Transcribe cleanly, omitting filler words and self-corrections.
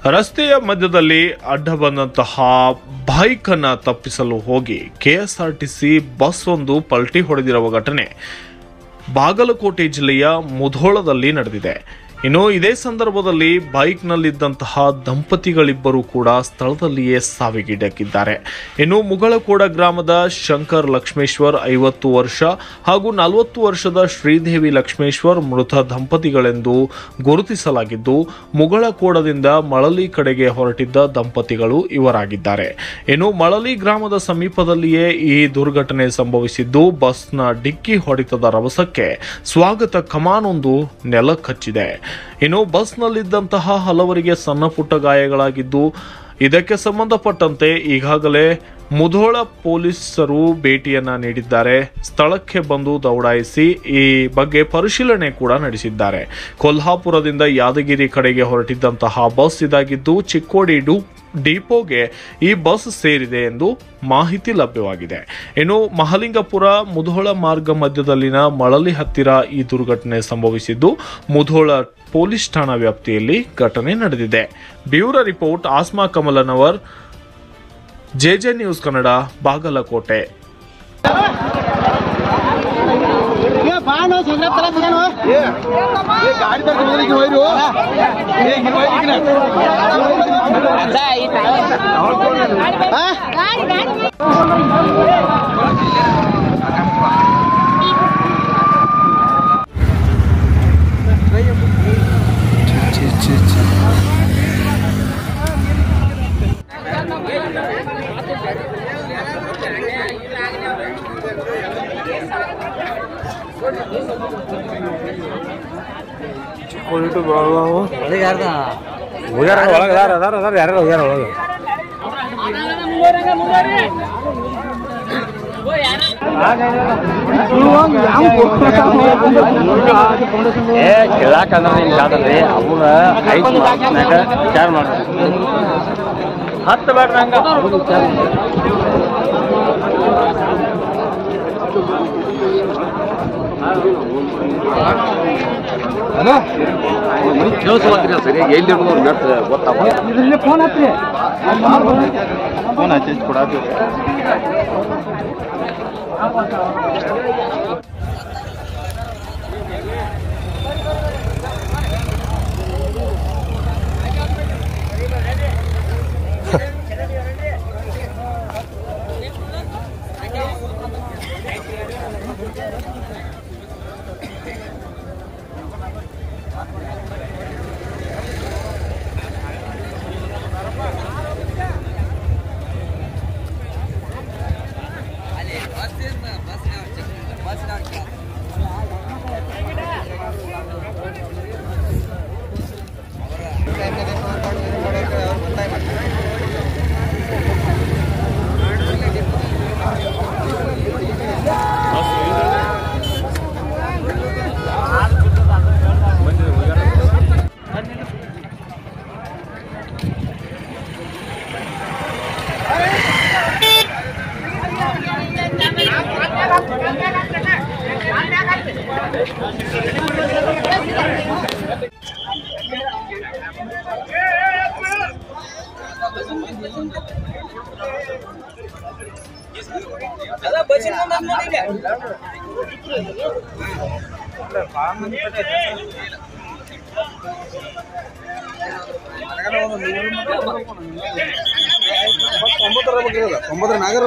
ರಸ್ತೆಯ ಮಧ್ಯದಲ್ಲಿ ಅಡ್ಡ ಬಂದಂತಹ ಬೈಕ್ ಅನ್ನು ತಪ್ಪಿಸಲು ಹೋಗಿ ಕೆಎಸ್ಆರ್ಟಿಸಿ ಬಸ್ ಒಂದು ಪಲ್ಟಿ ಹೊಡೆದಿರುವ ಘಟನೆ ಬಾಗಲಕೋಟೆ ಜಿಲ್ಲೆಯ ಮುಧೋಳದಲ್ಲಿ ನಡೆದಿದೆ. ಇನ್ನು ಇದೇ ಸಂದರ್ಭದಲ್ಲಿ ಬೈಕ್ನಲ್ಲಿದ್ದಂತಹ ದಂಪತಿಗಳಿಬ್ಬರು ಕೂಡ ಸ್ಥಳದಲ್ಲಿಯೇ ಸಾವಿಗೀಡಾಗಿದ್ದಾರೆ. ಇನ್ನು ಮುಗಳಕೋಡ ಗ್ರಾಮದ ಶಂಕರ್ ಲಕ್ಷ್ಮೇಶ್ವರ್ 50 ವರ್ಷ ಹಾಗೂ 40 ವರ್ಷದ ಶ್ರೀದೇವಿ ಲಕ್ಷ್ಮೇಶ್ವರ್ ಮೃತ ದಂಪತಿಗಳೆಂದು ಗುರುತಿಸಲಾಗಿದ್ದು, ಮುಗಳಕೋಡದಿಂದ ಮಳಲಿ ಕಡೆಗೆ ಹೊರಟಿದ್ದ ದಂಪತಿಗಳು ಇವರಾಗಿದ್ದಾರೆ. ಇನ್ನು ಮಳಲಿ ಗ್ರಾಮದ ಸಮೀಪದಲ್ಲಿಯೇ ಈ ದುರ್ಘಟನೆ ಸಂಭವಿಸಿದ್ದು, ಬಸ್ನ ಡಿಕ್ಕಿ ಹೊಡೆತದ ರಭಸಕ್ಕೆ ಸ್ವಾಗತ ಕಮಾನೊಂದು ನೆಲಕ್ಕಚ್ಚಿದೆ. ಇನ್ನು ಬಸ್ನಲ್ಲಿದ್ದಂತಹ ಹಲವರಿಗೆ ಸಣ್ಣ ಪುಟ್ಟ ಗಾಯಗಳಾಗಿದ್ದು, ಇದಕ್ಕೆ ಸಂಬಂಧಪಟ್ಟಂತೆ ಈಗಾಗಲೇ ಮುಧೋಳ ಪೊಲೀಸರು ಭೇಟಿಯನ್ನ ನೀಡಿದ್ದಾರೆ. ಸ್ಥಳಕ್ಕೆ ಬಂದು ದೌಡಾಯಿಸಿ ಈ ಬಗ್ಗೆ ಪರಿಶೀಲನೆ ಕೂಡ ನಡೆಸಿದ್ದಾರೆ. ಕೊಲ್ಹಾಪುರದಿಂದ ಯಾದಗಿರಿ ಕಡೆಗೆ ಹೊರಟಿದ್ದಂತಹ ಬಸ್ ಇದಾಗಿದ್ದು, ಚಿಕ್ಕೋಡಿ ಡಿಪೋಗೆ ಈ ಬಸ್ ಸೇರಿದೆ ಎಂದು ಮಾಹಿತಿ ಲಭ್ಯವಾಗಿದೆ. ಇನ್ನು ಮಹಲಿಂಗಪುರ ಮುಧೋಳ ಮಾರ್ಗ ಮಧ್ಯದಲ್ಲಿನ ಮಳಲಿ ಹತ್ತಿರ ಈ ದುರ್ಘಟನೆ ಸಂಭವಿಸಿದ್ದು, ಮುಧೋಳ ಪೊಲೀಸ್ ಠಾಣಾ ವ್ಯಾಪ್ತಿಯಲ್ಲಿ ಘಟನೆ ನಡೆದಿದೆ. Bureau report Asma Kamalanavar, JJ news Kannada, Bagalkote. ಕೇಳಾಕಂದ್ರೆ ಹಿಂಗಾದ್ರಿ ಅವನ 5 ಮಾರ್ಕ್ಸ್ನಾಗ ವಿಚಾರ ಮಾಡ್ರಿ 10 ಬೇಡ್ರಿ ಹಂಗ ಕೇಳಿಸ್ಕೊಳ್ತೀರಿ ಸರಿಯಾಗಿ ಎಲ್ಲಿ ಗೊತ್ತಾಗ ಇದರಲ್ಲಿ ಫೋನ್ ಹತ್ರಿ ಫೋನ್ ಹಚ್ಚಿ ಕೊಡಾತೀವಿ. ನಾಗರ